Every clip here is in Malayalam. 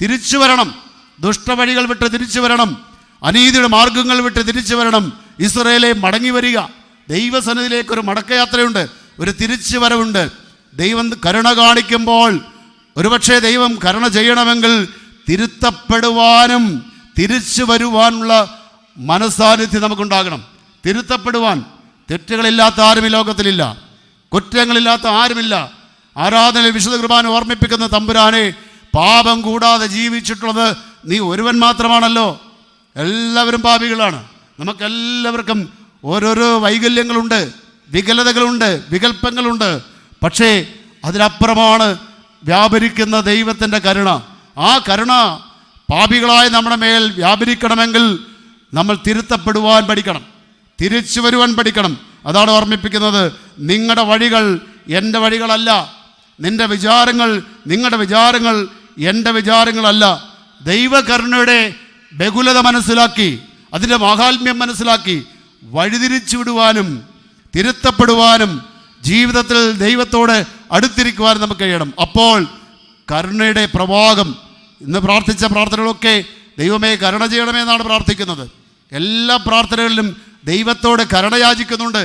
തിരിച്ചു വരണം. ദുഷ്ടവഴികൾ വിട്ട് തിരിച്ചു വരണം. അനീതിയുടെ മാർഗങ്ങൾ വിട്ട് തിരിച്ചു വരണം. ഇസ്രായേലേ, മടങ്ങി വരിക. ദൈവസന്നിധിയിലേക്കൊരു മടക്കയാത്രയുണ്ട്, ഒരു തിരിച്ചു വരവുണ്ട്. ദൈവം കരുണ കാണിക്കുമ്പോൾ ഒരുപക്ഷെ ദൈവം കരുണ ചെയ്യണമെങ്കിൽ തിരുത്തപ്പെടുവാനും തിരിച്ചു വരുവാനുള്ള മനസ്സാന്നിധ്യം നമുക്കുണ്ടാകണം. തിരുത്തപ്പെടുവാൻ. തെറ്റുകളില്ലാത്ത ആരും ഈ ലോകത്തിലില്ല, കുറ്റങ്ങളില്ലാത്ത ആരുമില്ല. ആരാധനയിൽ വിശുദ്ധ കുർബാന ഓർമ്മിപ്പിക്കുന്ന തമ്പുരാനെ, പാപം കൂടാതെ ജീവിച്ചിട്ടുള്ളത് നീ ഒരുവൻ മാത്രമാണല്ലോ. എല്ലാവരും പാപികളാണ്. നമുക്കെല്ലാവർക്കും ഓരോരോ വൈകല്യങ്ങളുണ്ട്, വികലതകളുണ്ട്, വികല്പങ്ങളുണ്ട്. പക്ഷേ അതിനപ്പുറമാണ് വ്യാപരിക്കുന്ന ദൈവത്തിൻ്റെ കരുണ. ആ കരുണ പാപികളായ നമ്മുടെ മേൽ വ്യാപരിക്കണമെങ്കിൽ നമ്മൾ തിരുത്തപ്പെടുവാൻ പഠിക്കണം, തിരിച്ചു വരുവാൻ പഠിക്കണം. അതാണ് ഓർമ്മിപ്പിക്കുന്നത്. നിങ്ങളുടെ വഴികൾ എൻ്റെ വഴികളല്ല, നിങ്ങളുടെ വിചാരങ്ങൾ എൻ്റെ വിചാരങ്ങളല്ല. ദൈവകരുണയുടെ ബഹുലത മനസ്സിലാക്കി, അതിൻ്റെ മാഹാത്മ്യം മനസ്സിലാക്കി വഴിതിരിച്ചു വിടുവാനും തിരുത്തപ്പെടുവാനും ജീവിതത്തിൽ ദൈവത്തോട് അടുത്തിരിക്കുവാനും നമുക്ക് കഴിയണം. അപ്പോൾ കരുണയുടെ പ്രവാഹം. ഇന്ന് പ്രാർത്ഥിച്ച പ്രാർത്ഥനകളൊക്കെ ദൈവമേ കരുണ ചെയ്യണമേ എന്നാണ് പ്രാർത്ഥിക്കുന്നത്. എല്ലാ പ്രാർത്ഥനകളിലും ദൈവത്തോട് കരുണ യാചിക്കുന്നുണ്ട്.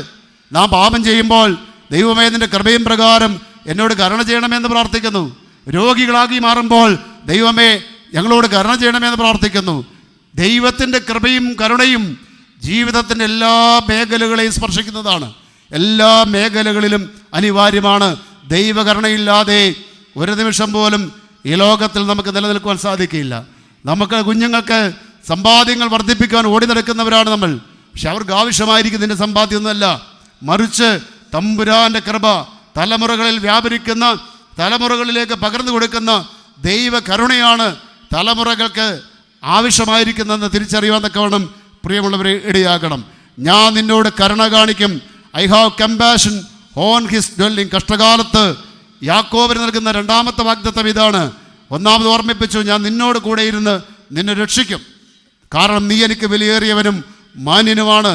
നാം പാപം ചെയ്യുമ്പോൾ ദൈവമേ നിൻ്റെ കൃപയും പ്രകാരം എന്നോട് കരുണ ചെയ്യണമെന്ന് പ്രാർത്ഥിക്കുന്നു. രോഗികളാക്കി മാറുമ്പോൾ ദൈവമേ ഞങ്ങളോട് കരുണ ചെയ്യണമെന്ന് പ്രാർത്ഥിക്കുന്നു. ദൈവത്തിൻ്റെ കൃപയും കരുണയും ജീവിതത്തിൻ്റെ എല്ലാ മേഖലകളെയും സ്പർശിക്കുന്നതാണ്. എല്ലാ മേഖലകളിലും അനിവാര്യമാണ്. ദൈവകരുണയില്ലാതെ ഒരു നിമിഷം പോലും ഈ ലോകത്തിൽ നമുക്ക് നിലനിൽക്കുവാൻ സാധിക്കില്ല. നമുക്ക് കുഞ്ഞുങ്ങൾക്ക് സമ്പാദ്യങ്ങൾ വർദ്ധിപ്പിക്കാൻ ഓടി നടക്കുന്നവരാണ് നമ്മൾ. പക്ഷെ അവർക്ക് ആവശ്യമായിരിക്കുന്നതിൻ്റെ സമ്പാദ്യമൊന്നുമല്ല, മറിച്ച് തമ്പുരാൻ്റെ കൃപ തലമുറകളിൽ വ്യാപരിക്കുന്ന, തലമുറകളിലേക്ക് പകർന്നു കൊടുക്കുന്ന ദൈവ കരുണയാണ് തലമുറകൾക്ക് ആവശ്യമായിരിക്കുന്നതെന്ന് തിരിച്ചറിയുവാൻ തക്കവണ്ണം പ്രിയമുള്ളവരെ ഇടയാകണം. ഞാൻ നിന്നോട് കരുണ കാണിക്കും. I have compassion on his dwelling. കഷ്ടകാലത്ത് യാക്കോബിന് നൽകുന്ന രണ്ടാമത്തെ വാഗ്ദത്തം ഇതാണ്. ഒന്നാമത് ഓർമ്മിപ്പിച്ചു, ഞാൻ നിന്നോട് കൂടെ ഇരുന്ന് നിന്നെ രക്ഷിക്കും, കാരണം നീ എനിക്ക് വിലയേറിയവനും മാന്യനുമാണ്.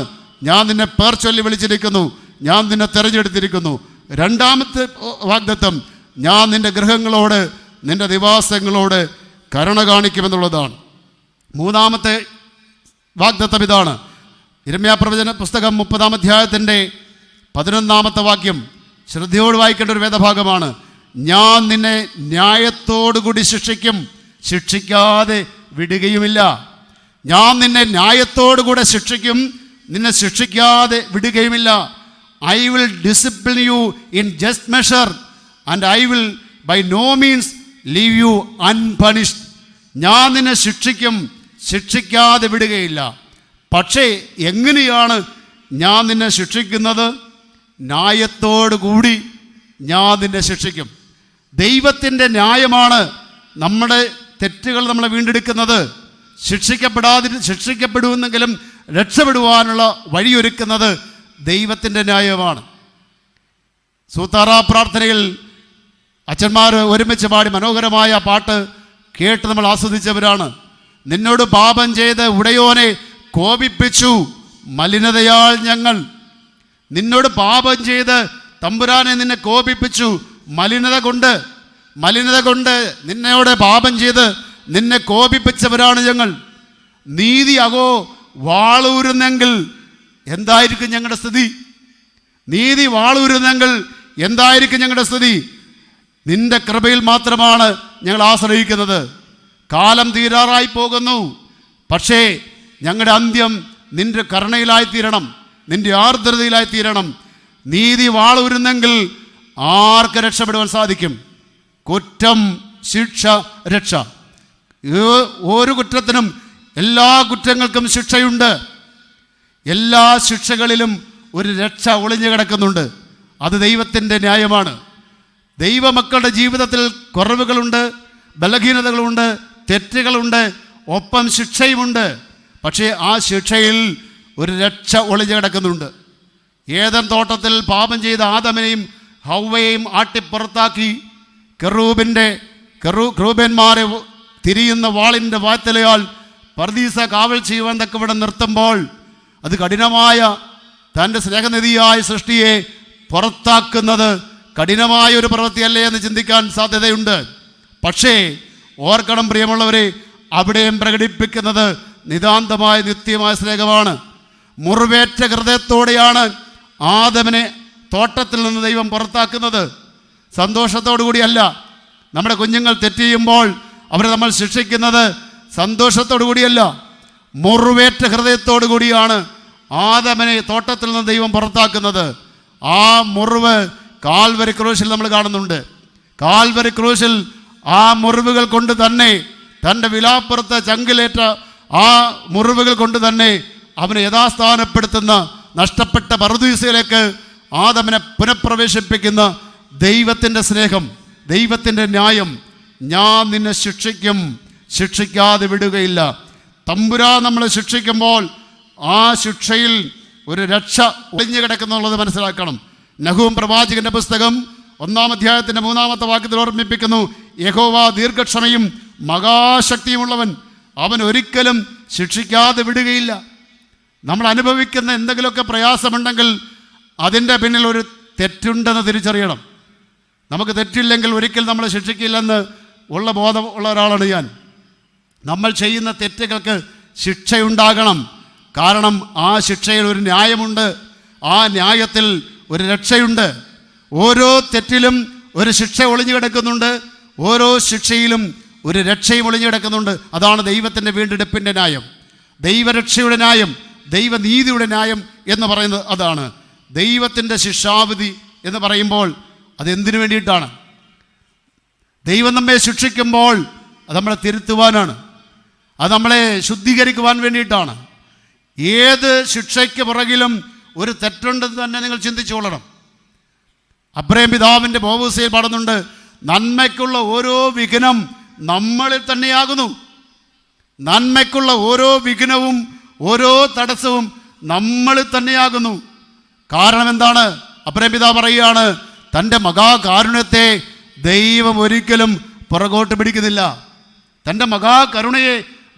ഞാൻ നിന്നെ പേർ ചൊല്ലി വിളിച്ചിരിക്കുന്നു, ഞാൻ നിന്നെ തെരഞ്ഞെടുത്തിരിക്കുന്നു. രണ്ടാമത്തെ വാഗ്ദത്തം, ഞാൻ നിൻ്റെ ഗൃഹങ്ങളോട് നിൻ്റെ നിവാസങ്ങളോട് കരുണ കാണിക്കുമെന്നുള്ളതാണ്. മൂന്നാമത്തെ വാഗ്ദത്തം ഇതാണ്. യിരെമ്യാ പ്രവചന പുസ്തകം 30-ാം അധ്യായത്തിൻ്റെ 11-ാമത്തെ വാക്യം ശ്രദ്ധയോട് വായിക്കേണ്ട ഒരു വേദഭാഗമാണ്. ഞാൻ നിന്നെ ന്യായത്തോടുകൂടി ശിക്ഷിക്കും, ശിക്ഷിക്കാതെ വിടുകയുമില്ല. ഞാൻ നിന്നെ ന്യായത്തോടുകൂടെ ശിക്ഷിക്കും, നിന്നെ ശിക്ഷിക്കാതെ വിടുകയുമില്ല. I will discipline you in just measure and I will by no means leave you unpunished. ഞാൻ നിന്നെ ശിക്ഷിക്കും, ശിക്ഷിക്കാതെ വിടുകയില്ല. പക്ഷേ എങ്ങനെയാണ് ഞാൻ നിന്നെ ശിക്ഷിക്കുന്നത്? ന്യായത്തോടു കൂടി ഞാൻ നിന്നെ ശിക്ഷിക്കും. ദൈവത്തിൻ്റെ നമ്മുടെ തെറ്റുകൾ നമ്മളെ വീണ്ടെടുക്കുന്നത്. ശിക്ഷിക്കപ്പെടുമെന്നെങ്കിലും രക്ഷപ്പെടുവാനുള്ള വഴിയൊരുക്കുന്നത് ദൈവത്തിൻ്റെ ന്യായമാണ്. സൂത്താറ പ്രാർത്ഥനയിൽ അച്ഛന്മാർ ഒരുമിച്ച് പാടി മനോഹരമായ പാട്ട് കേട്ട് നമ്മൾ ആസ്വദിച്ചവരാണ്. നിന്നോട് പാപം ചെയ്ത് ഉടയോനെ കോപിപ്പിച്ചു മലിനതയാൽ ഞങ്ങൾ. നിന്നോട് പാപം ചെയ്ത് തമ്പുരാനെ നിന്നെ കോപിപ്പിച്ചു മലിനത കൊണ്ട് നിന്നോട് പാപം ചെയ്ത് നിന്നെ കോപിപ്പിച്ചവരാണ് ഞങ്ങൾ. നീതി വാളൂരുന്നെങ്കിൽ എന്തായിരിക്കും ഞങ്ങളുടെ സ്ഥിതി? നീതി വാളൂരുന്നെങ്കിൽ എന്തായിരിക്കും ഞങ്ങളുടെ സ്ഥിതി? നിന്റെ കൃപയിൽ മാത്രമാണ് ഞങ്ങൾ ആശ്രയിക്കുന്നത്. കാലം തീരാറായി പോകുന്നു, പക്ഷേ ഞങ്ങളുടെ അന്ത്യം നിന്റെ കരുണയിലായിത്തീരണം, നിന്റെ ആർദ്രതയിലായിത്തീരണം. നീതി വാളൂരുന്നെങ്കിൽ ആർക്ക് രക്ഷപ്പെടുവാൻ സാധിക്കും? കുറ്റം, ശിക്ഷ, രക്ഷ. ഒരു കുറ്റത്തിനും, എല്ലാ കുറ്റങ്ങൾക്കും ശിക്ഷയുണ്ട്. എല്ലാ ശിക്ഷകളിലും ഒരു രക്ഷ ഒളിഞ്ഞു കിടക്കുന്നുണ്ട്. അത് ദൈവത്തിൻ്റെ ന്യായമാണ്. ദൈവമക്കളുടെ ജീവിതത്തിൽ കുറവുകളുണ്ട്, ബലഹീനതകളുണ്ട്, തെറ്റുകളുണ്ട്, ഒപ്പം ശിക്ഷയുമുണ്ട്. പക്ഷേ ആ ശിക്ഷയിൽ ഒരു രക്ഷ ഒളിഞ്ഞു കിടക്കുന്നുണ്ട്. ഏദൻ തോട്ടത്തിൽ പാപം ചെയ്ത ആദമിനെയും ഹവ്വയെയും ആട്ടിപ്പുറത്താക്കി ക്രൂബന്മാരെ തിരിയുന്ന വാളിൻ്റെ വായ്ത്തലയാൽ പർദീസ കാവൽ ചെയ്യുവാൻ തക്കവിടെ നിർത്തുമ്പോൾ അത് കഠിനമായ തൻ്റെ സ്നേഹനിധിയായ സൃഷ്ടിയെ പുറത്താക്കുന്നത് കഠിനമായ ഒരു പ്രവൃത്തിയല്ലേ എന്ന് ചിന്തിക്കാൻ സാധ്യതയുണ്ട്. പക്ഷേ ഓർക്കണം പ്രിയമുള്ളവരെ, അവിടെയും പ്രകടിപ്പിക്കുന്നത് നിതാന്തമായ നിത്യമായ സ്നേഹമാണ്. മുറിവേറ്റ ഹൃദയത്തോടെയാണ് ആദമിനെ തോട്ടത്തിൽ നിന്ന് ദൈവം പുറത്താക്കുന്നത്. സന്തോഷത്തോടു കൂടിയല്ല. നമ്മുടെ കുഞ്ഞുങ്ങൾ തെറ്റ് ചെയ്യുമ്പോൾ അവരെ നമ്മൾ ശിക്ഷിക്കുന്നത് സന്തോഷത്തോടു കൂടിയല്ല, മുറിവേറ്റ ഹൃദയത്തോടു കൂടിയാണ് ആദമിനെ തോട്ടത്തിൽ നിന്ന് ദൈവം പുറത്താക്കുന്നത്. ആ മുറിവ് കാൽവരി ക്രൂശിൽ നമ്മൾ കാണുന്നുണ്ട്. കാൽവരി ക്രൂശിൽ ആ മുറിവുകൾ കൊണ്ട് തന്നെ, തൻ്റെ വിലാപ്പുറത്ത് ചങ്കിലേറ്റ ആ മുറിവുകൾ കൊണ്ട് തന്നെ അവനെ യഥാസ്ഥാനപ്പെടുത്തുന്ന, നഷ്ടപ്പെട്ട പറുദീസയിലേക്ക് ആദമിനെ പുനഃപ്രവേശിപ്പിക്കുന്ന ദൈവത്തിൻ്റെ സ്നേഹം, ദൈവത്തിൻ്റെ ന്യായം. ഞാൻ നിന്നെ ശിക്ഷിക്കും, ശിക്ഷിക്കാതെ വിടുകയില്ല. തമ്പുരാൻ നമ്മളെ ശിക്ഷിക്കുമ്പോൾ ആ ശിക്ഷയിൽ ഒരു രക്ഷ ഒളിഞ്ഞു കിടക്കുന്നുള്ളത് മനസ്സിലാക്കണം. നഹൂം പ്രവാചകന്റെ പുസ്തകം 1-ാം അധ്യായത്തിൻ്റെ 3-ാമത്തെ വാക്യത്തിൽ ഓർമ്മിപ്പിക്കുന്നു, യഹോവ ദീർഘക്ഷമയും മഹാശക്തിയുമുള്ളവൻ, അവൻ ഒരിക്കലും ശിക്ഷിക്കാതെ വിടുകയില്ല. നമ്മൾ അനുഭവിക്കുന്ന എന്തെങ്കിലുമൊക്കെ പ്രയാസമുണ്ടെങ്കിൽ അതിൻ്റെ പിന്നിൽ ഒരു തെറ്റുണ്ടെന്ന് തിരിച്ചറിയണം. നമുക്ക് തെറ്റില്ലെങ്കിൽ ഒരിക്കൽ നമ്മളെ ശിക്ഷിക്കില്ലെന്ന് ഉള്ള ബോധം ഉള്ള ഒരാളാണ് ഞാൻ. നമ്മൾ ചെയ്യുന്ന തെറ്റുകൾക്ക് ശിക്ഷയുണ്ടാകണം. കാരണം ആ ശിക്ഷയിൽ ഒരു ന്യായമുണ്ട്, ആ ന്യായത്തിൽ ഒരു രക്ഷയുണ്ട്. ഓരോ തെറ്റിലും ഒരു ശിക്ഷ ഒളിഞ്ഞു കിടക്കുന്നുണ്ട്, ഓരോ ശിക്ഷയിലും ഒരു രക്ഷയും ഒളിഞ്ഞു കിടക്കുന്നുണ്ട്. അതാണ് ദൈവത്തിൻ്റെ വീണ്ടെടുപ്പിൻ്റെ ന്യായം, ദൈവരക്ഷയുടെ ന്യായം, ദൈവനീതിയുടെ ന്യായം എന്ന് പറയുന്നത്. അതാണ് ദൈവത്തിൻ്റെ ശിക്ഷാവിധി എന്ന് പറയുമ്പോൾ അതെന്തിനു വേണ്ടിയിട്ടാണ്? ദൈവം നമ്മെ ശിക്ഷിക്കുമ്പോൾ അത് നമ്മളെ തിരുത്തുവാനാണ്, അത് നമ്മളെ ശുദ്ധീകരിക്കുവാൻ വേണ്ടിയിട്ടാണ്. ഏത് ശിക്ഷയ്ക്ക് പുറകിലും ഒരു തെറ്റുണ്ടെന്ന് തന്നെ നിങ്ങൾ ചിന്തിച്ചുകൊള്ളണം. അബ്രഹാം പിതാവിൻ്റെ ബോവൂസയിൽ പാടുന്നുണ്ട്, നന്മയ്ക്കുള്ള ഓരോ വിഘ്നം നമ്മളിൽ തന്നെയാകുന്നു. നന്മയ്ക്കുള്ള ഓരോ വിഘ്നവും ഓരോ തടസ്സവും നമ്മളിൽ തന്നെയാകുന്നു. കാരണം എന്താണ്? അബ്രഹാം പിതാവ് പറയുകയാണ്, തൻ്റെ മഹാകാരുണ്യത്തെ ദൈവം ഒരിക്കലും പുറകോട്ട് പിടിക്കുന്നില്ല. തൻ്റെ മഹാകരുണയെ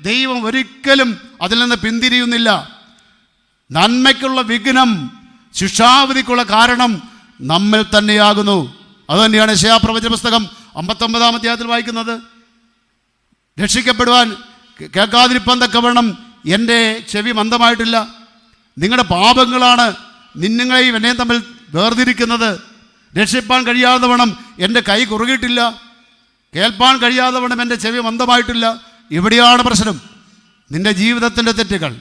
ദൈവം ഒരിക്കലും അതിൽ നിന്ന് പിന്തിരിയുന്നില്ല. നന്മയ്ക്കുള്ള വിഘ്നം, ശിക്ഷാവിധിക്കുള്ള കാരണം നമ്മിൽ തന്നെയാകുന്നു. അതുതന്നെയാണ് യെശയ്യാ പ്രവചന പുസ്തകം 59-ാം അധ്യായത്തിൽ വായിക്കുന്നത്. രക്ഷിക്കപ്പെടുവാൻ കേൾക്കാതിരിപ്പാൻ തക്കവണ്ണം എൻ്റെ ചെവി മന്ദമായിട്ടില്ല. നിങ്ങളുടെ പാപങ്ങളാണ് നിങ്ങളെയും എന്നെയും തമ്മിൽ വേർതിരിക്കുന്നത്. രക്ഷിപ്പാൻ കഴിയാതെ വണ്ണം എൻ്റെ കൈ കുറുകിയിട്ടില്ല, കേൾപ്പാൻ കഴിയാതെ വണ്ണം എൻ്റെ ചെവി മന്ദമായിട്ടില്ല. ഇവിടെയാണ് പ്രശ്നം. നിൻ്റെ ജീവിതത്തിൻ്റെ തെറ്റുകൾ,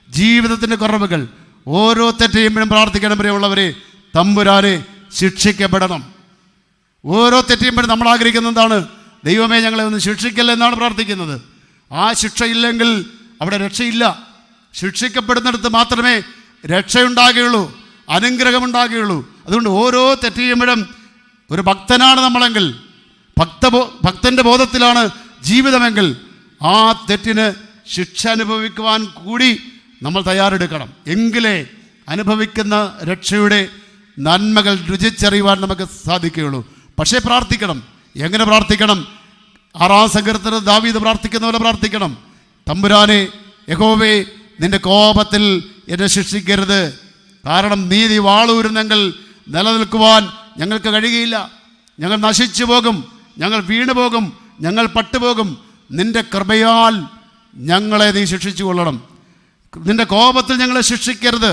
ജീവിതത്തിൻ്റെ കുറവുകൾ, ഓരോ തെറ്റ് ചെയ്യുമ്പോഴും പ്രാർത്ഥിക്കണം പ്രിയമുള്ളവരെ, തമ്പുരാനെ ശിക്ഷിക്കപ്പെടണം. ഓരോ തെറ്റ് ചെയ്യുമ്പോഴും നമ്മൾ ആഗ്രഹിക്കുന്നത് എന്താണ്? ദൈവമേ ഞങ്ങളെ ഒന്ന് ശിക്ഷിക്കല്ല എന്നാണ് പ്രാർത്ഥിക്കുന്നത്. ആ ശിക്ഷയില്ലെങ്കിൽ അവിടെ രക്ഷയില്ല. ശിക്ഷിക്കപ്പെടുന്നിടത്ത് മാത്രമേ രക്ഷയുണ്ടാകുകയുള്ളൂ, അനുഗ്രഹമുണ്ടാകുകയുള്ളൂ. അതുകൊണ്ട് ഓരോ തെറ്റ് ചെയ്യുമ്പോഴും ഒരു ഭക്തനാണ് നമ്മളെങ്കിൽ, ഭക്തൻ്റെ ബോധത്തിലാണ് ജീവിതമെങ്കിൽ ആ തെറ്റിന് ശിക്ഷ അനുഭവിക്കുവാൻ കൂടി നമ്മൾ തയ്യാറെടുക്കണം. എങ്കിലേ അനുഭവിക്കുന്ന രക്ഷയുടെ നന്മകൾ രുചിച്ചറിയുവാൻ നമുക്ക് സാധിക്കുകയുള്ളൂ. പക്ഷേ പ്രാർത്ഥിക്കണം. എങ്ങനെ പ്രാർത്ഥിക്കണം? 6-ാം സങ്കീർത്തനത്തിൽ ദാവീദ് പ്രാർത്ഥിക്കുന്ന പോലെ പ്രാർത്ഥിക്കണം. തമ്പുരാനെ, യഹോവേ, നിൻ്റെ കോപത്തിൽ എന്നെ ശിക്ഷിക്കരുത്. കാരണം നീതി വാളൂരുന്നെങ്കിൽ നിലനിൽക്കുവാൻ ഞങ്ങൾക്ക് കഴിയുകയില്ല. ഞങ്ങൾ നശിച്ചു പോകും, ഞങ്ങൾ വീണു പോകും, ഞങ്ങൾ പട്ടുപോകും. നിൻ്റെ കൃപയാൽ ഞങ്ങളെ നീ ശിക്ഷിച്ചു കൊള്ളണം. നിൻ്റെ കോപത്തിൽ ഞങ്ങളെ ശിക്ഷിക്കരുത്,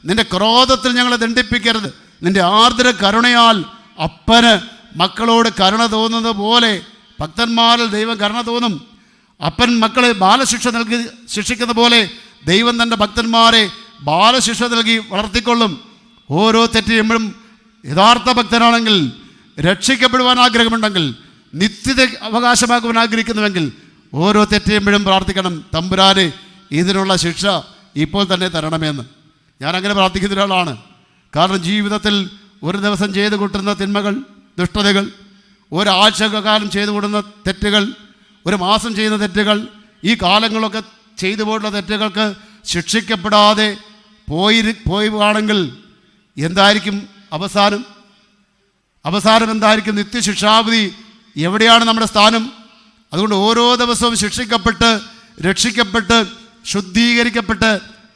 നിൻ്റെ ക്രോധത്തിൽ ഞങ്ങളെ ദണ്ഡിപ്പിക്കരുത്. നിൻ്റെ ആർദ്ര കരുണയാൽ അപ്പന് മക്കളോട് കരുണ തോന്നുന്നത് പോലെ ഭക്തന്മാരിൽ ദൈവം കരുണ തോന്നും. അപ്പൻ മക്കളെ ബാലശിക്ഷ നൽകി ശിക്ഷിക്കുന്ന പോലെ ദൈവം തൻ്റെ ഭക്തന്മാരെ ബാലശിക്ഷ നൽകി വളർത്തിക്കൊള്ളും. ഓരോ തെറ്റ് ചെയ്യുമ്പോഴും യഥാർത്ഥ ഭക്തനാണെങ്കിൽ, രക്ഷിക്കപ്പെടുവാൻ ആഗ്രഹമുണ്ടെങ്കിൽ, നിത്യത അവകാശമാക്കുവാൻ ആഗ്രഹിക്കുന്നുവെങ്കിൽ ഓരോ തെറ്റ് ചെയ്യുമ്പോഴും പ്രാർത്ഥിക്കണം, തമ്പുരാനെ ഇതിനുള്ള ശിക്ഷ ഇപ്പോൾ തന്നെ തരണമെന്ന്. ഞാനങ്ങനെ പ്രാർത്ഥിക്കുന്ന ഒരാളാണ്. കാരണം ജീവിതത്തിൽ ഒരു ദിവസം ചെയ്തു കൂട്ടുന്ന തിന്മകൾ, ദുഷ്ടതകൾ, ഒരാഴ്ചക്കാലം ചെയ്തു കൂടുന്ന തെറ്റുകൾ, ഒരു മാസം ചെയ്യുന്ന തെറ്റുകൾ, ഈ കാലങ്ങളൊക്കെ ചെയ്തു പോയിട്ടുള്ള തെറ്റുകൾക്ക് ശിക്ഷിക്കപ്പെടാതെ പോവുകയാണെങ്കിൽ എന്തായിരിക്കും അവസാനം? അവസാനം എന്തായിരിക്കും? നിത്യശിക്ഷാവിധി. എവിടെയാണ് നമ്മുടെ സ്ഥാനം? അതുകൊണ്ട് ഓരോ ദിവസവും ശിക്ഷിക്കപ്പെട്ട്, രക്ഷിക്കപ്പെട്ട്, ശുദ്ധീകരിക്കപ്പെട്ട്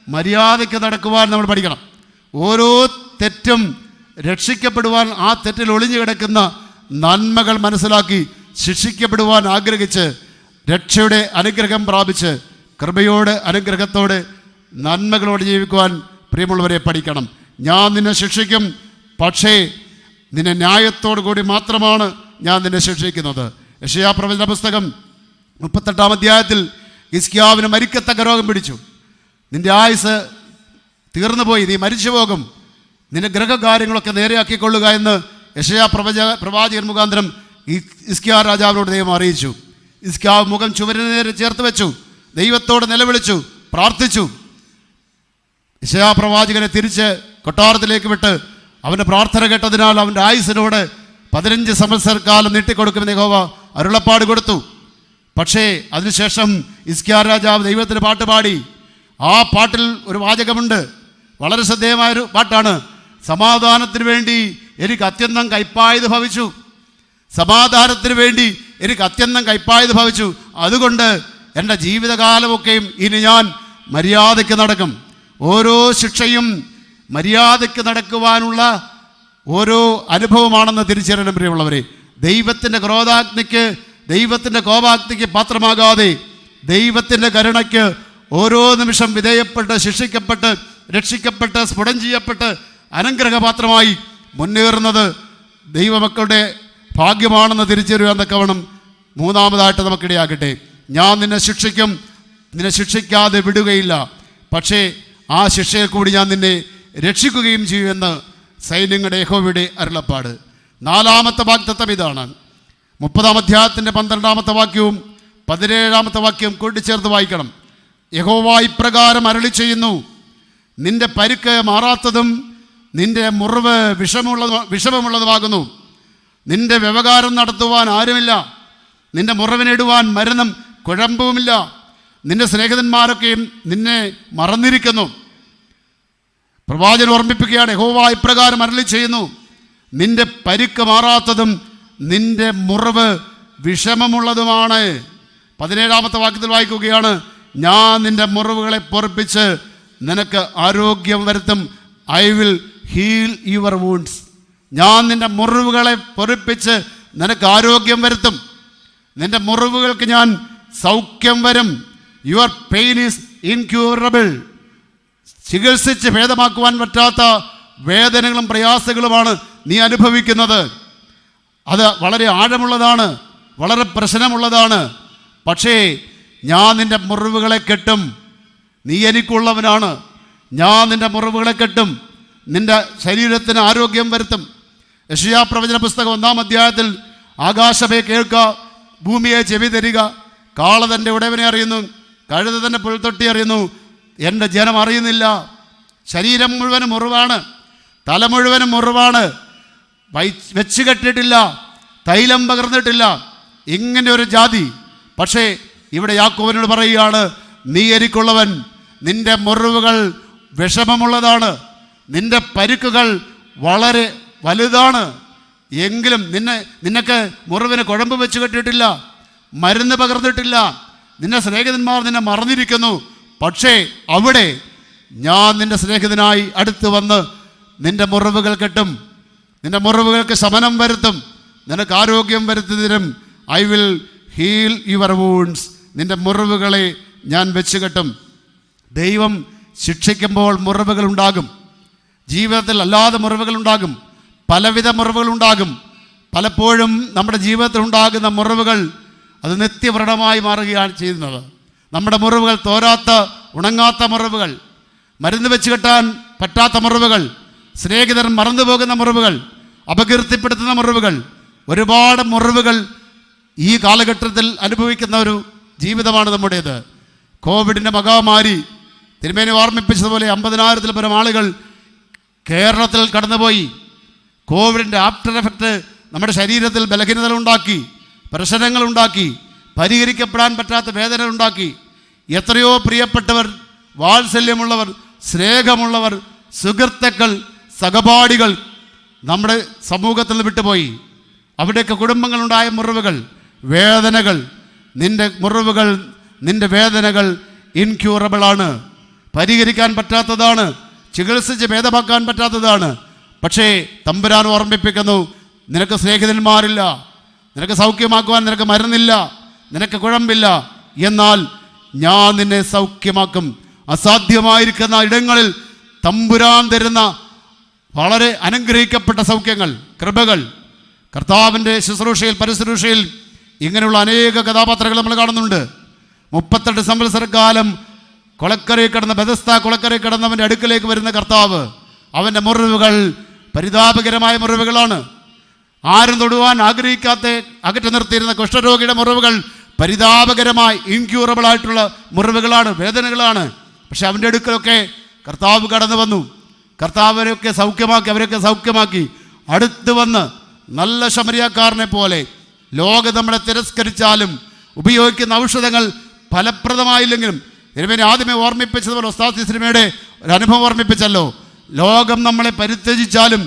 മര്യാദയ്ക്ക് നടക്കുവാൻ നമ്മൾ പഠിക്കണം. ഓരോ തെറ്റും രക്ഷിക്കപ്പെടുവാൻ, ആ തെറ്റിൽ ഒളിഞ്ഞു കിടക്കുന്ന നന്മകൾ മനസ്സിലാക്കി ശിക്ഷിക്കപ്പെടുവാൻ ആഗ്രഹിച്ച് രക്ഷയുടെ അനുഗ്രഹം പ്രാപിച്ച് കൃപയോട് അനുഗ്രഹത്തോട് നന്മകളോട് ജീവിക്കുവാൻ പ്രിയമുള്ളവരെ പഠിക്കണം. ഞാൻ നിന്നെ ശിക്ഷിക്കും, പക്ഷേ നിന്നെ ന്യായത്തോടു കൂടി മാത്രമാണ് ഞാൻ നിന്നെ ശിക്ഷിക്കുന്നത്. യെശയ്യാ പ്രവചന പുസ്തകം 38-ാം അധ്യായത്തിൽ ഹിസ്കിയാവിന് മരിക്കത്തക്ക രോഗം പിടിച്ചു. നിന്റെ ആയുസ് തീർന്നു പോയി, നീ മരിച്ചു പോകും, നിന്റെ ഗ്രഹകാര്യങ്ങളൊക്കെ നേരെയാക്കിക്കൊള്ളുക എന്ന് യെശയ്യാ പ്രവാചകൻ മുഖാന്തരം ഹിസ്കിയാ രാജാവിനോട് ദൈവം അറിയിച്ചു. ഹിസ്കിയാവ് മുഖം ചുവരിന് നേരെ ചേർത്ത് വെച്ചു, ദൈവത്തോട് നിലവിളിച്ചു, പ്രാർത്ഥിച്ചു. യെശയ്യാ പ്രവാചകനെ തിരിച്ച് കൊട്ടാരത്തിലേക്ക് വിട്ട് അവൻ്റെ പ്രാർത്ഥന കേട്ടതിനാൽ അവൻ്റെ ആയുസിനോട് 15 സംവത്സരക്കാലം നീട്ടിക്കൊടുക്കുമെന്ന് യഹോവ അരുളപ്പാട് കൊടുത്തു. പക്ഷേ അതിനുശേഷം ഹിസ്കിയാ രാജാവ് ദൈവത്തിന് പാട്ട് പാടി. ആ പാട്ടിൽ ഒരു വാചകമുണ്ട്, വളരെ ശ്രദ്ധേയമായൊരു പാട്ടാണ്. സമാധാനത്തിന് വേണ്ടി എനിക്ക് അത്യന്തം കയ്പായത് ഭവിച്ചു, സമാധാനത്തിന് വേണ്ടി എനിക്ക് അത്യന്തം കയ്പായത് ഭവിച്ചു. അതുകൊണ്ട് എൻ്റെ ജീവിതകാലമൊക്കെയും ഇനി ഞാൻ മര്യാദയ്ക്ക് നടക്കും. ഓരോ ശിക്ഷയും മര്യാദയ്ക്ക് നടക്കുവാനുള്ള ഓരോ അനുഭവമാണെന്ന് തിരിച്ചറിയണം പ്രിയമുള്ളവരെ. ദൈവത്തിൻ്റെ ക്രോധാഗ്നിക്ക്, ദൈവത്തിൻ്റെ കോപാഗ്നിക്ക് പാത്രമാകാതെ ദൈവത്തിൻ്റെ കരുണയ്ക്ക് ഓരോ നിമിഷം വിധേയപ്പെട്ട് ശിക്ഷിക്കപ്പെട്ട് രക്ഷിക്കപ്പെട്ട് സ്ഫുടം ചെയ്യപ്പെട്ട് അനുഗ്രഹപാത്രമായി മുന്നേറുന്നത് ദൈവമക്കളുടെ ഭാഗ്യമാണെന്ന് തിരിച്ചറിയാൻ തക്കവണ്ണം മൂന്നാമതായിട്ട് നമുക്കിടയാകട്ടെ. ഞാൻ നിന്നെ ശിക്ഷിക്കും, നിന്നെ ശിക്ഷിക്കാതെ വിടുകയില്ല, പക്ഷേ ആ ശിക്ഷയിൽ കൂടി ഞാൻ നിന്നെ രക്ഷിക്കുകയും ചെയ്യുമെന്ന് സൈന്യങ്ങളുടെ യഹോവയുടെ അരുളപ്പാട്. 4-ാമത്തെ വാഗ്ദത്തം ഇതാണ്. 30-ാം അധ്യായത്തിൻ്റെ 12-ാമത്തെ വാക്യവും 17-ാമത്തെ വാക്യവും കൂട്ടിച്ചേർത്ത് വായിക്കണം. യഹോവ ഇപ്രകാരം അരുളി ചെയ്യുന്നു, നിന്റെ പരുക്ക് മാറാത്തതും നിന്റെ മുറിവ് വിഷമമുള്ളതുമാകുന്നു. നിന്റെ വ്യവഹാരം നടത്തുവാൻ ആരുമില്ല, നിന്റെ മുറിവിനിടുവാൻ മരുന്നും കുഴമ്പുമില്ല. നിന്റെ സ്നേഹിതന്മാരൊക്കെയും നിന്നെ മറന്നിരിക്കുന്നു. പ്രവാചകൻ ഓർമ്മിപ്പിക്കുകയാണ്, യഹോവ ഇപ്രകാരം അരുളി ചെയ്യുന്നു, നിന്റെ പരുക്ക് മാറാത്തതും നിന്റെ മുറിവ് വിഷമമുള്ളതുമാണ്. 17-ാമത്തെ വാക്യത്തിൽ വായിക്കുകയാണ്, ഞാൻ നിന്റെ മുറിവുകളെ പൊറുപ്പിച്ച് നിനക്ക് ആരോഗ്യം വരുത്തും. I will heal your wounds. ഞാൻ നിന്റെ മുറിവുകളെ പൊറുപ്പിച്ച് നിനക്ക് ആരോഗ്യം വരുത്തും. നിന്റെ മുറിവുകൾക്ക് ഞാൻ സൗഖ്യം വരും. Your pain is incurable. ചികിത്സിച്ച് ഭേദമാക്കുവാൻ പറ്റാത്ത വേദനകളും പ്രയാസങ്ങളുമാണ് നീ അനുഭവിക്കുന്നത്. അത് വളരെ ആഴമുള്ളതാണ്, വളരെ പ്രശ്നമുള്ളതാണ്. പക്ഷേ ഞാൻ നിൻ്റെ മുറിവുകളെ കെട്ടും. നീ എനിക്കുള്ളവനാണ്. ഞാൻ നിൻ്റെ മുറിവുകളെ കെട്ടും, നിൻ്റെ ശരീരത്തിന് ആരോഗ്യം വരുത്തും. യെശയ്യാ പ്രവചന പുസ്തകം 1-ാം അധ്യായത്തിൽ ആകാശമേ കേൾക്കുക, ഭൂമിയെ ചെവി തരിക. കാള തൻ്റെ ഉടയവനെ അറിയുന്നു, കഴുത തൻ്റെ പുൽത്തൊട്ടി അറിയുന്നു, എൻ്റെ ജനം അറിയുന്നില്ല. ശരീരം മുഴുവനും മുറിവാണ്, തല മുഴുവനും മുറിവാണ്, വെച്ച് കെട്ടിട്ടില്ല, തൈലം പകർന്നിട്ടില്ല, ഇങ്ങനെ ഒരു ജാതി. പക്ഷേ ഇവിടെ യാക്കോബിനോട് പറയുകയാണ്, നീ എനിക്കുള്ളവൻ, നിൻ്റെ മുറിവുകൾ വിഷമമുള്ളതാണ്, നിൻ്റെ പരുക്കുകൾ വളരെ വലുതാണ്. എങ്കിലും നിനക്ക് മുറിവിന് കുഴമ്പ് വെച്ച് കെട്ടിയിട്ടില്ല, മരുന്ന് പകർന്നിട്ടില്ല, നിന്റെ സ്നേഹിതന്മാർ നിന്നെ മറന്നിരിക്കുന്നു. പക്ഷേ അവിടെ ഞാൻ നിൻ്റെ സ്നേഹിതനായി അടുത്ത് വന്ന് നിൻ്റെ മുറിവുകൾ കെട്ടും, നിൻ്റെ മുറിവുകൾക്ക് ശമനം വരുത്തും, നിനക്ക് ആരോഗ്യം വരുത്തുന്നതിനും ഐ വിൽ ഹീൽ യുവർ വൂണ്ട്സ്. നിൻ്റെ മുറിവുകളെ ഞാൻ വെച്ച് കെട്ടും. ദൈവം ശിക്ഷിക്കുമ്പോൾ മുറിവുകളുണ്ടാകും. ജീവിതത്തിൽ അല്ലാതെ മുറിവുകളുണ്ടാകും, പലവിധ മുറിവുകളുണ്ടാകും. പലപ്പോഴും നമ്മുടെ ജീവിതത്തിൽ ഉണ്ടാകുന്ന മുറിവുകൾ അത് നിത്യവ്രണമായി മാറുകയാണ് ചെയ്യുന്നത്. നമ്മുടെ മുറിവുകൾ തോരാത്ത ഉണങ്ങാത്ത മുറിവുകൾ, മരുന്ന് വെച്ച് കെട്ടാൻ പറ്റാത്ത മുറിവുകൾ, സ്നേഹിതർ മറന്നു പോകുന്ന മുറിവുകൾ, അപകീർത്തിപ്പെടുത്തുന്ന മുറിവുകൾ, ഒരുപാട് മുറിവുകൾ ഈ കാലഘട്ടത്തിൽ അനുഭവിക്കുന്ന ഒരു ജീവിതമാണ് നമ്മുടേത്. കോവിഡിൻ്റെ മഹാമാരി തിരുമേനി ഓർമ്മിപ്പിച്ചതുപോലെ 50,000-ൽ പരം ആളുകൾ കേരളത്തിൽ കടന്നുപോയി. കോവിഡിൻ്റെ ആഫ്റ്റർ എഫക്റ്റ് നമ്മുടെ ശരീരത്തിൽ ബലഹീനതകളുണ്ടാക്കി, പ്രശ്നങ്ങളുണ്ടാക്കി, പരിഹരിക്കപ്പെടാൻ പറ്റാത്ത വേദന ഉണ്ടാക്കി. എത്രയോ പ്രിയപ്പെട്ടവർ, വാത്സല്യമുള്ളവർ, സ്നേഹമുള്ളവർ, സുഹൃത്തുക്കൾ, സഹപാഠികൾ നമ്മുടെ സമൂഹത്തിൽ നിന്ന് വിട്ടുപോയി. അവിടെയൊക്കെ കുടുംബങ്ങളുണ്ടായ മുറിവുകൾ, വേദനകൾ, നിൻ്റെ മുറിവുകൾ, നിൻ്റെ വേദനകൾ ഇൻക്യൂറബിളാണ്, പരിഹരിക്കാൻ പറ്റാത്തതാണ്, ചികിത്സിച്ച് ഭേദമാക്കാൻ പറ്റാത്തതാണ്. പക്ഷേ തമ്പുരാൻ ഓർമ്മിപ്പിക്കുന്നു, നിനക്ക് സ്നേഹിതന്മാരില്ല, നിനക്ക് സൗഖ്യമാക്കുവാൻ നിനക്ക് മരുന്നില്ല, നിനക്ക് കുഴമ്പില്ല, എന്നാൽ ഞാൻ നിന്നെ സൗഖ്യമാക്കും. അസാധ്യമായിരിക്കുന്ന ഇടങ്ങളിൽ തമ്പുരാൻ തരുന്ന വളരെ അനുഗ്രഹിക്കപ്പെട്ട സൗഖ്യങ്ങൾ, കൃപകൾ. കർത്താവിൻ്റെ ശുശ്രൂഷയിൽ, പരിശുശ്രൂഷയിൽ ഇങ്ങനെയുള്ള അനേക കഥാപാത്രങ്ങൾ നമ്മൾ കാണുന്നുണ്ട്. 38 സംവത്സരക്കാലം കൊളക്കരയിൽ കിടന്ന, ബെഥസ്ദ കൊളക്കരയിൽ കിടന്നവൻ്റെ അടുക്കലേക്ക് വരുന്ന കർത്താവ്, അവൻ്റെ മുറിവുകൾ പരിതാപകരമായ മുറിവുകളാണ്. ആരും തൊടുവാൻ ആഗ്രഹിക്കാത്ത അകറ്റി നിർത്തിയിരുന്ന കുഷ്ഠരോഗിയുടെ മുറിവുകൾ പരിതാപകരമായി ഇൻക്യൂറബിൾ ആയിട്ടുള്ള മുറിവുകളാണ്, വേദനകളാണ്. പക്ഷെ അവൻ്റെ അടുക്കലൊക്കെ കർത്താവ് കടന്നു വന്നു. കർത്താവരെയൊക്കെ സൗഖ്യമാക്കി, അവരൊക്കെ സൗഖ്യമാക്കി. അടുത്ത് വന്ന് നല്ല ശമരിയാക്കാരനെ പോലെ ലോകം നമ്മളെ തിരസ്കരിച്ചാലും ഉപയോഗിക്കുന്ന ഔഷധങ്ങൾ ഫലപ്രദമായില്ലെങ്കിലും, തിരുമേനി ആദ്യമേ ഓർമ്മിപ്പിച്ചതുപോലെ ഉസ്താദ് സിനിമയുടെ ഒരു അനുഭവം ഓർമ്മിപ്പിച്ചല്ലോ. ലോകം നമ്മളെ പരിത്യജിച്ചാലും,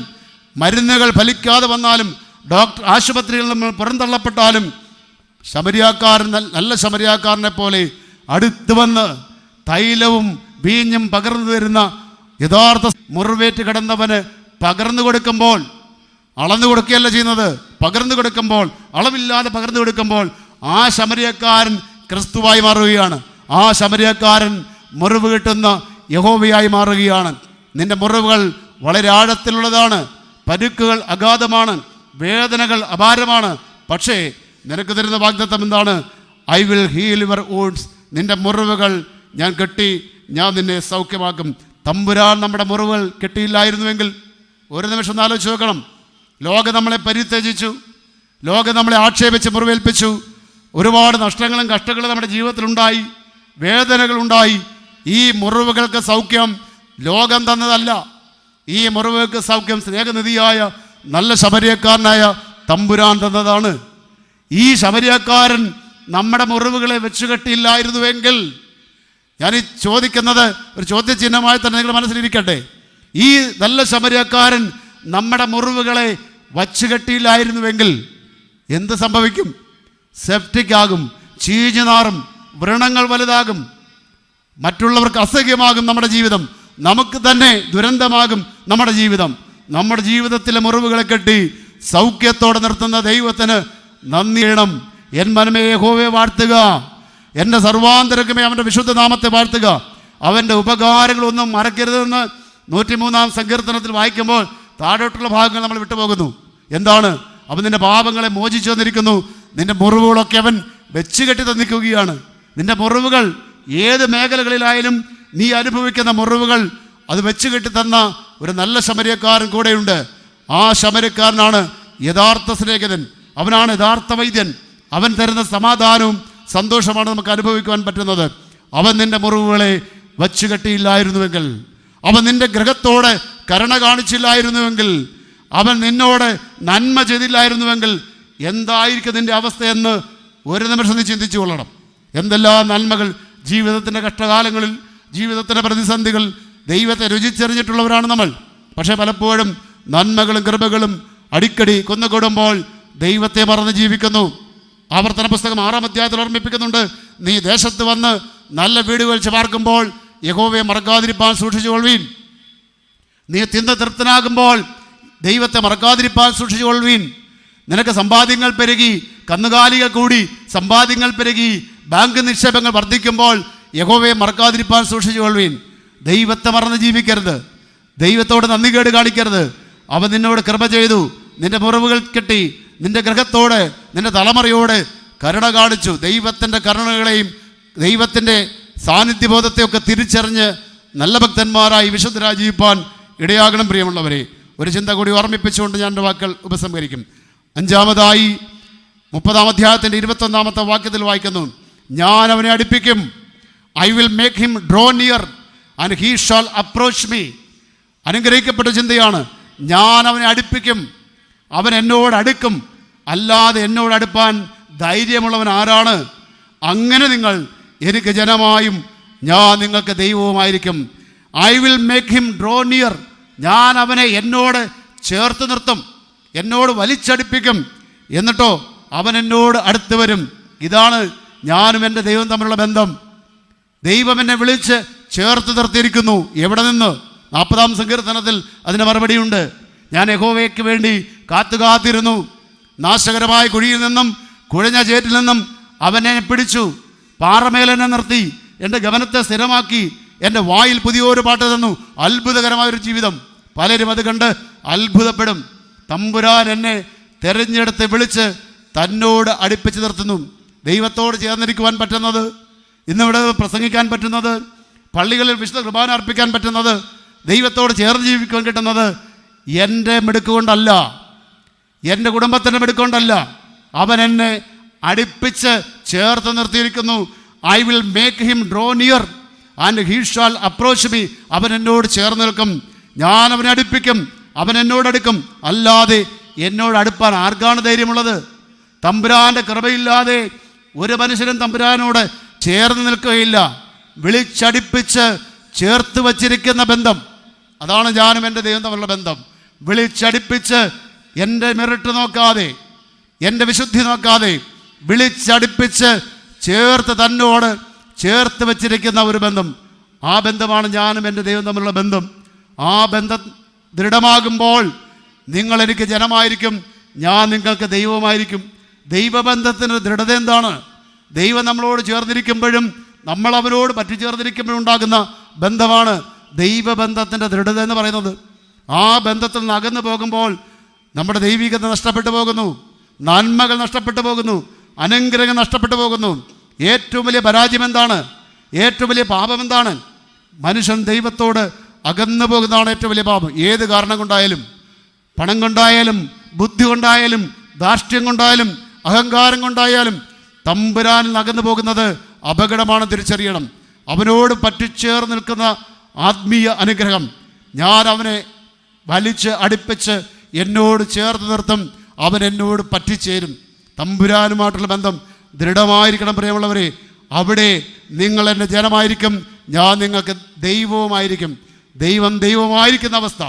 മരുന്നുകൾ ഫലിക്കാതെ വന്നാലും, ഡോക്ടർ ആശുപത്രിയിൽ നമ്മൾ പുറന്തള്ളപ്പെട്ടാലും, ശമരിയാക്കാരൻ, നല്ല ശമരിയാക്കാരനെ പോലെ അടുത്ത് വന്ന് തൈലവും വീഞ്ഞും പകർന്നു തരുന്ന യഥാർത്ഥ മുറിവേറ്റ് കിടന്നവന് പകർന്നു കൊടുക്കുമ്പോൾ, അളന്നു കൊടുക്കുകയല്ല ചെയ്യുന്നത്, പകർന്നു കൊടുക്കുമ്പോൾ, അളവില്ലാതെ പകർന്നു കൊടുക്കുമ്പോൾ ആ ശമരിയക്കാരൻ ക്രിസ്തുവായി മാറുകയാണ്. ആ ശമരിയക്കാരൻ മുറിവ് കിട്ടുന്ന യഹോവയായി മാറുകയാണ്. നിന്റെ മുറിവുകൾ വളരെ ആഴത്തിലുള്ളതാണ്, പരുക്കുകൾ അഗാധമാണ്, വേദനകൾ അപാരമാണ്. പക്ഷേ നിനക്ക് തരുന്ന വാഗ്ദത്തം എന്താണ്? I will heal your wounds. നിന്റെ മുറിവുകൾ ഞാൻ കെട്ടി, ഞാൻ നിന്നെ സൗഖ്യമാക്കും. തമ്പുരാൻ നമ്മുടെ മുറിവുകൾ കെട്ടിയില്ലായിരുന്നുവെങ്കിൽ, ഒരു നിമിഷം ഒന്ന് ആലോചിച്ച് നോക്കണം. ലോകം നമ്മളെ പരിത്യജിച്ചു, ലോകം നമ്മളെ ആക്ഷേപിച്ച് മുറിവേൽപ്പിച്ചു, ഒരുപാട് നഷ്ടങ്ങളും കഷ്ടങ്ങളും നമ്മുടെ ജീവിതത്തിലുണ്ടായി, വേദനകളുണ്ടായി. ഈ മുറിവുകൾക്ക് സൗഖ്യം ലോകം തന്നതല്ല. ഈ മുറിവുകൾക്ക് സൗഖ്യം സ്നേഹനിധിയായ നല്ല ശമരിയക്കാരനായ തമ്പുരാൻ തന്നതാണ്. ഈ ശമരിയക്കാരൻ നമ്മുടെ മുറിവുകളെ വെച്ചുകെട്ടിയില്ലായിരുന്നുവെങ്കിൽ, ഞാൻ ഈ ചോദിക്കുന്നത് ഒരു ചോദ്യചിഹ്നമായി തന്നെ നിങ്ങൾ മനസ്സിലിരിക്കട്ടെ. ഈ നല്ല ശമരിയക്കാരൻ നമ്മുടെ മുറിവുകളെ വച്ചുകെട്ടിയില്ലായിരുന്നുവെങ്കിൽ എന്ത് സംഭവിക്കും? സെപ്റ്റിക് ആകും, ചീഞ്ഞു നാറും, വ്രണങ്ങൾ വലുതാകും, മറ്റുള്ളവർക്ക് അസഹ്യമാകും നമ്മുടെ ജീവിതം, നമുക്ക് തന്നെ ദുരന്തമാകും നമ്മുടെ ജീവിതം. നമ്മുടെ ജീവിതത്തിലെ മുറിവുകളെ കെട്ടി സൗഖ്യത്തോടെ നിർത്തുന്ന ദൈവത്തിന് നന്ദി ചെയ്യണം. എൻ മനമേ യഹോവയെ വാഴ്ത്തുക, എൻ്റെ സർവാന്തരംഗമേ അവൻ്റെ വിശുദ്ധ നാമത്തെ വാഴ്ത്തുക. അവൻ്റെ ഉപകാരങ്ങളൊന്നും മറക്കരുതെന്ന് 103-ാം സങ്കീർത്തനത്തിൽ വായിക്കുമ്പോൾ താഴോട്ടുള്ള ഭാഗങ്ങൾ നമ്മൾ വിട്ടുപോകുന്നു. എന്താണ്? അവൻ നിൻ്റെ പാപങ്ങളെ മോചിച്ചു തന്നിരിക്കുന്നു. നിൻ്റെ മുറിവുകളൊക്കെ അവൻ വെച്ച് കെട്ടി തന്നിക്കുകയാണ്. നിൻ്റെ മുറിവുകൾ ഏത് മേഖലകളിലായാലും നീ അനുഭവിക്കുന്ന മുറിവുകൾ അത് വെച്ച് കെട്ടി തന്ന ഒരു നല്ല ശമരിയക്കാരൻ കൂടെയുണ്ട്. ആ ശമരിയക്കാരനാണ് യഥാർത്ഥ സ്നേഹിതൻ, അവനാണ് യഥാർത്ഥ വൈദ്യൻ. അവൻ തരുന്ന സമാധാനവും സന്തോഷമാണ് നമുക്ക് അനുഭവിക്കുവാൻ പറ്റുന്നത്. അവൻ നിൻ്റെ മുറിവുകളെ വച്ചു കെട്ടിയില്ലായിരുന്നുവെങ്കിൽ, അവൻ നിൻ്റെ ഗ്രഹത്തോടെ കരുണ കാണിച്ചില്ലായിരുന്നുവെങ്കിൽ, അവൻ നിന്നോട് നന്മ ചെയ്തില്ലായിരുന്നുവെങ്കിൽ എന്തായിരിക്കും നിൻ്റെ അവസ്ഥയെന്ന് ഒരു നിമിഷം നീ ചിന്തിച്ചു കൊള്ളണം. എന്തെല്ലാം നന്മകൾ ജീവിതത്തിൻ്റെ കഷ്ടകാലങ്ങളിൽ, ജീവിതത്തിൻ്റെ പ്രതിസന്ധികൾ ദൈവത്തെ രുചിച്ചറിഞ്ഞിട്ടുള്ളവരാണ് നമ്മൾ. പക്ഷേ പലപ്പോഴും നന്മകളും കൃപകളും അടിക്കടി കുന്നുകൂടുമ്പോൾ ദൈവത്തെ മറന്ന് ജീവിക്കുന്നു. ആവർത്തന പുസ്തകം 6-ാം അധ്യായത്തിൽ ഓർമ്മിപ്പിക്കുന്നുണ്ട്, നീ ദേശത്ത് വന്ന് നല്ല വീട് വെച്ച് പാർക്കുമ്പോൾ യഹോവയെ മറക്കാതിരിപ്പാൻ സൂക്ഷിച്ചുകൊള്ളുവീൻ. നീ തിന്ന് തൃപ്തനാകുമ്പോൾ ദൈവത്തെ മറക്കാതിരിപ്പാൻ സൂക്ഷിച്ചുകൊള്ളുവീൻ. നിനക്ക് സമ്പാദ്യങ്ങൾ പെരുകി, കന്നുകാലികൾ കൂടി, സമ്പാദ്യങ്ങൾ പെരുകി, ബാങ്ക് നിക്ഷേപങ്ങൾ വർദ്ധിക്കുമ്പോൾ യഹോവയെ മറക്കാതിരിപ്പാൻ സൂക്ഷിച്ചുകൊള്ളുവീൻ. ദൈവത്തെ മറന്ന് ജീവിക്കരുത്, ദൈവത്തോട് നന്ദികേട് കാണിക്കരുത്. അവൻ നിന്നോട് കൃപ ചെയ്തു, നിന്റെ മുറിവുകൾ കെട്ടി, നിന്റെ ഗ്രഹത്തോട്, നിന്റെ തലമുറയോട് കരുണ കാണിച്ചു. ദൈവത്തിൻ്റെ കരുണകളെയും ദൈവത്തിൻ്റെ സാന്നിധ്യബോധത്തെയൊക്കെ തിരിച്ചറിഞ്ഞ് നല്ല ഭക്തന്മാരായി വിശുദ്ധരായി ജീവിപ്പാൻ ഇടയാകണം. പ്രിയമുള്ളവരെ, ഒരു ചിന്ത കൂടി ഓർമ്മിപ്പിച്ചുകൊണ്ട് ഞാൻ എൻ്റെ വാക്കുകൾ ഉപസംഹരിക്കും. 5-ാമതായി 30-ാം അധ്യായത്തിൻ്റെ 21-ാമത്തെ വാക്യത്തിൽ വായിക്കുന്നു, ഞാൻ അവനെ അടുപ്പിക്കും. I will make him draw near and he shall approach me. അനുഗ്രഹിക്കപ്പെട്ട ചിന്തയാണ്. ഞാൻ അവനെ അടുപ്പിക്കും, അവൻ എന്നോട് അടുക്കും. അല്ലാതെ എന്നോട് അടുപ്പാൻ ധൈര്യമുള്ളവൻ ആരാണ്? അങ്ങനെ നിങ്ങൾ എനിക്ക് ജനമായും ഞാൻ നിങ്ങൾക്ക് ദൈവവുമായിരിക്കും. I will make him draw near. ഞാൻ അവനെ എന്നോട് ചേർത്ത് നിർത്തും, എന്നോട് വലിച്ചടുപ്പിക്കും. എന്നിട്ടോ അവൻ എന്നോട് അടുത്ത് വരും. ഇതാണ് ഞാനും എൻ്റെ ദൈവം തമ്മിലുള്ള ബന്ധം. ദൈവം എന്നെ വിളിച്ച് ചേർത്ത് നിർത്തിയിരിക്കുന്നു. എവിടെ നിന്ന്? 40-ാം സങ്കീർത്തനത്തിൽ അതിന് മറുപടിയുണ്ട്. ഞാൻ യഹോവയ്ക്ക് വേണ്ടി കാത്തുകാത്തിരുന്നു. നാശകരമായ കുഴിയിൽ നിന്നും കുഴഞ്ഞ ചേറ്റിൽ നിന്നും അവനെ പിടിച്ചു, പാറമേലെന്നെ നിർത്തി, എൻ്റെ ഗമനത്തെ സ്ഥിരമാക്കി, എൻ്റെ വായിൽ പുതിയൊരു പാട്ട് തന്നു. അത്ഭുതകരമായൊരു ജീവിതം. പലരും അത് കണ്ട് അത്ഭുതപ്പെടും. തമ്പുരാൻ എന്നെ തിരഞ്ഞെടുത്ത് വിളിച്ച് തന്നോട് അടുപ്പിച്ച് നിർത്തുന്നു. ദൈവത്തോട് ചേർന്നിരിക്കുവാൻ പറ്റുന്നത്, ഇന്നിവിടെ പ്രസംഗിക്കാൻ പറ്റുന്നത്, പള്ളികളിൽ വിശുദ്ധ കുർബാന അർപ്പിക്കാൻ പറ്റുന്നത്, ദൈവത്തോട് ചേർന്ന് ജീവിക്കുവാൻ കിട്ടുന്നത് എൻ്റെ മിടുക്കുകൊണ്ടല്ല, എൻ്റെ കുടുംബത്തിൻ്റെ മിടുക്കുകൊണ്ടല്ല. അവൻ എന്നെ അടുപ്പിച്ച് ചേർത്ത് നിർത്തിയിരിക്കുന്നു. I will make him draw near and he shall approach me. അവൻ എന്നോട് ചേർന്ന് നിൽക്കും, ഞാൻ അവനെ അടുപ്പിക്കും, അവൻ എന്നോട് അടുക്കും. അല്ലാതെ എന്നോട് അടുപ്പാൻ ആർക്കാണ് ധൈര്യമുള്ളത്? തമ്പുരാൻ്റെ കൃപയില്ലാതെ ഒരു മനുഷ്യനും തമ്പുരാനോട് ചേർന്ന് നിൽക്കുകയില്ല. വിളിച്ചടിപ്പിച്ച് ചേർത്ത് വച്ചിരിക്കുന്ന ബന്ധം, അതാണ് ഞാനും എൻ്റെ ദൈവം തമ്മിലുള്ള ബന്ധം. വിളിച്ചടിപ്പിച്ച് എൻ്റെ മെറിട്ട് നോക്കാതെ, എൻ്റെ വിശുദ്ധി നോക്കാതെ വിളിച്ചടിപ്പിച്ച് ചേർത്ത് തന്നോട് ചേർത്ത് വച്ചിരിക്കുന്ന ഒരു ബന്ധം. ആ ബന്ധമാണ് ഞാനും എൻ്റെ ദൈവം തമ്മിലുള്ള ബന്ധം. ആ ബന്ധം ദൃഢമാകുമ്പോൾ നിങ്ങൾ എനിക്ക് ജനമായിരിക്കും, ഞാൻ നിങ്ങൾക്ക് ദൈവമായിരിക്കും. ദൈവബന്ധത്തിന് ദൃഢത എന്താണ്? ദൈവം നമ്മളോട് ചേർന്നിരിക്കുമ്പോഴും നമ്മൾ അവനോട് പറ്റിച്ചേർന്നിരിക്കുമ്പോഴും ഉണ്ടാകുന്ന ബന്ധമാണ് ദൈവബന്ധത്തിൻ്റെ ദൃഢത എന്ന് പറയുന്നത്. ആ ബന്ധത്തിൽ നിന്ന് അകന്നു പോകുമ്പോൾ നമ്മുടെ ദൈവികത നഷ്ടപ്പെട്ടു പോകുന്നു, നന്മകൾ നഷ്ടപ്പെട്ടു പോകുന്നു, അനുഗ്രഹം നഷ്ടപ്പെട്ടു പോകുന്നു. ഏറ്റവും വലിയ പരാജയം എന്താണ്? ഏറ്റവും വലിയ പാപം എന്താണ്? മനുഷ്യൻ ദൈവത്തോട് അകന്നു പോകുന്നതാണ് ഏറ്റവും വലിയ പാപം. ഏത് കാരണം കൊണ്ടായാലും, പണം കൊണ്ടായാലും, ബുദ്ധി കൊണ്ടായാലും, ധാർഷ്ട്യം കൊണ്ടായാലും, അഹങ്കാരം കൊണ്ടായാലും തമ്പുരാനിൽ അകന്നു പോകുന്നത് അപകടമാണ്. തിരിച്ചറിയണം. അവനോട് പറ്റിച്ചേർന്ന് നിൽക്കുന്ന ആത്മീയ അനുഗ്രഹം, ഞാൻ അവനെ വലിച്ച് അടുപ്പിച്ച് എന്നോട് ചേർത്ത് നിർത്തും, അവൻ എന്നോട് പറ്റിച്ചേരും. തമ്പുരാനുമായിട്ടുള്ള ബന്ധം ദൃഢമായിരിക്കണം പ്രിയമുള്ളവരെ. അവിടെ നിങ്ങൾ എൻ്റെ ജനമായിരിക്കും, ഞാൻ നിങ്ങൾക്ക് ദൈവവുമായിരിക്കും. ദൈവം ദൈവമായിരിക്കുന്ന അവസ്ഥ,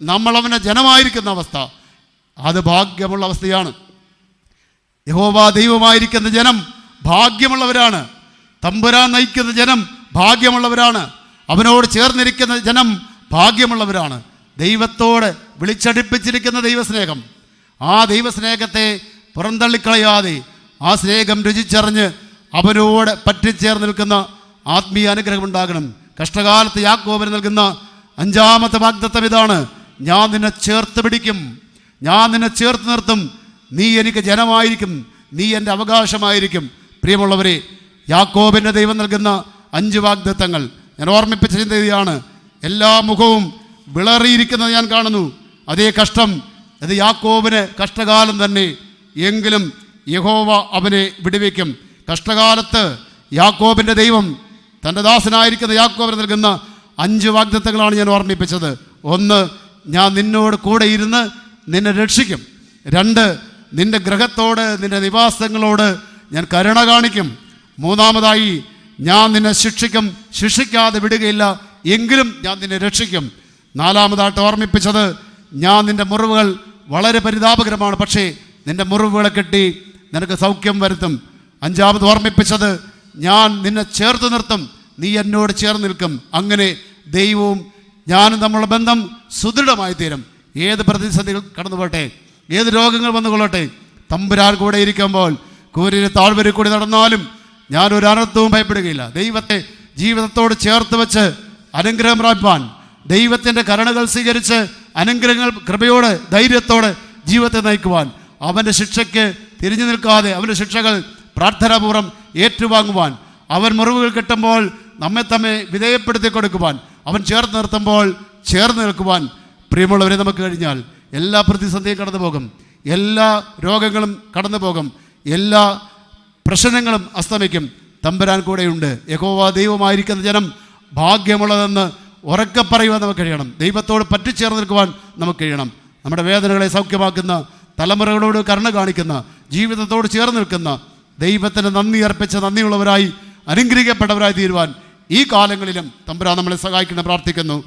നമ്മൾ അവൻ്റെ ജനമായിരിക്കുന്ന അവസ്ഥ, അത് ഭാഗ്യമുള്ള അവസ്ഥയാണ്. യഹോവ ദൈവമായിരിക്കുന്ന ജനം ഭാഗ്യമുള്ളവരാണ്. തമ്പുരാൻ നയിക്കുന്ന ജനം ഭാഗ്യമുള്ളവരാണ്. അവനോട് ചേർന്നിരിക്കുന്ന ജനം ഭാഗ്യമുള്ളവരാണ്. ദൈവത്തോട് വിളിച്ചടിപ്പിച്ചിരിക്കുന്ന ദൈവസ്നേഹം, ആ ദൈവസ്നേഹത്തെ പുറന്തള്ളിക്കളയാതെ ആ സ്നേഹം രുചിച്ചറിഞ്ഞ് അവനോട് പറ്റിച്ചേർന്ന് നിൽക്കുന്ന ആത്മീയ അനുഗ്രഹം ഉണ്ടാകണം. കഷ്ടകാലത്ത് യാക്കോബിന് നൽകുന്ന 5ാമത്തെ വാഗ്ദത്തം ഇതാണ്: ഞാൻ നിന്നെ ചേർത്ത് പിടിക്കും, ഞാൻ നിന്നെ ചേർത്ത് നിർത്തും, നീ എനിക്ക് ജനമായിരിക്കും, നീ എൻ്റെ അവകാശമായിരിക്കും. പ്രിയമുള്ളവരെ, യാക്കോബിൻ്റെ ദൈവം നൽകുന്ന 5 വാഗ്ദത്തങ്ങൾ ഞാൻ ഓർമ്മിപ്പിച്ച ചിന്തയാണ്. എല്ലാ മുഖവും വിളറിയിരിക്കുന്നത് ഞാൻ കാണുന്നു. അതേ കഷ്ടം, അത് യാക്കോബിന് കഷ്ടകാലം തന്നെ, എങ്കിലും യഹോവ അവനെ വിടുവിക്കും. കഷ്ടകാലത്ത് യാക്കോബിൻ്റെ ദൈവം തൻ്റെ ദാസനായിരിക്കുന്ന യാക്കോബിന് നൽകുന്ന 5 വാഗ്ദത്തങ്ങളാണ് ഞാൻ ഓർമ്മിപ്പിച്ചത്. 1, ഞാൻ നിന്നോട് കൂടെ ഇരുന്ന് നിന്നെ രക്ഷിക്കും. 2, നിൻ്റെ ഗൃഹത്തോട് നിൻ്റെ നിവാസങ്ങളോട് ഞാൻ കരുണ കാണിക്കും. 3, ഞാൻ നിന്നെ ശിക്ഷിക്കും, ശിക്ഷിക്കാതെ വിടുകയില്ല, എങ്കിലും ഞാൻ നിന്നെ രക്ഷിക്കും. 4 ഓർമ്മിപ്പിച്ചത്, ഞാൻ നിൻ്റെ മുറിവുകൾ വളരെ പരിതാപകരമാണ്, പക്ഷേ നിൻ്റെ മുറിവുകളെ കെട്ടി നിനക്ക് സൗഖ്യം വരുത്തും. 5 ഓർമ്മിപ്പിച്ചത്, ഞാൻ നിന്നെ ചേർത്ത് നിർത്തും, നീ എന്നോട് ചേർന്ന് നിൽക്കും. അങ്ങനെ ദൈവവും ഞാനും തമ്മിലുള്ള ബന്ധം സുദൃഢമായി തീരും. ഏത് പ്രതിസന്ധികൾ കടന്നു പോട്ടെ, ഏത് രോഗങ്ങൾ വന്നുകൊള്ളട്ടെ, തമ്പുരാൻ കൂടെ ഇരിക്കുമ്പോൾ കൂരിന് താഴ്വരയിൽ കൂടി നടന്നാലും ഞാനൊരു അനർത്ഥവും ഭയപ്പെടുകയില്ല. ദൈവത്തെ ജീവിതത്തോട് ചേർത്ത് വെച്ച് അനുഗ്രഹം പ്രാപിപ്പാൻ, ദൈവത്തിൻ്റെ കരുണകൾ സ്വീകരിച്ച് അനുഗ്രഹങ്ങൾ കൃപയോടെ ധൈര്യത്തോടെ ജീവിതത്തെ നയിക്കുവാൻ, അവൻ്റെ ശിക്ഷയ്ക്ക് തിരിഞ്ഞു നിൽക്കാതെ അവൻ്റെ ശിക്ഷകൾ പ്രാർത്ഥനാപൂർവ്വം ഏറ്റുവാങ്ങുവാൻ, അവൻ മുറിവുകൾ കിട്ടുമ്പോൾ നമ്മെ തമ്മെ വിധേയപ്പെടുത്തി കൊടുക്കുവാൻ, അവൻ ചേർത്ത് നിർത്തുമ്പോൾ ചേർന്ന് നിൽക്കുവാൻ പ്രിയമുള്ളവരെ നമുക്ക് കഴിഞ്ഞാൽ എല്ലാ പ്രതിസന്ധിയും കടന്നു പോകും, എല്ലാ രോഗങ്ങളും കടന്നു പോകും, എല്ലാ പ്രശ്നങ്ങളും അസ്തമിക്കും. തമ്പുരാൻ കൂടെയുണ്ട്. യഹോവ ദൈവമായിരിക്കുന്ന ജനം ഭാഗ്യമുള്ളതെന്ന് ഉറക്കെ പറയുവാൻ നമുക്ക് കഴിയണം. ദൈവത്തോട് പറ്റിച്ചേർന്ന് നിൽക്കുവാൻ നമുക്ക് കഴിയണം. നമ്മുടെ വേദനകളെ സൗഖ്യമാക്കുന്ന, തലമുറകളോട് കരുണ കാണിക്കുന്ന, ജീവിതത്തോട് ചേർന്ന് നിൽക്കുന്ന, ദൈവത്തിന് നന്ദി അർപ്പിച്ച നന്ദിയുള്ളവരായി അനുഗ്രഹിക്കപ്പെട്ടവരായി തീരുവാൻ ഈ കാലങ്ങളിലും തമ്പുരാൻ നമ്മളെ സഹായിക്കണം പ്രാർത്ഥിക്കുന്നു.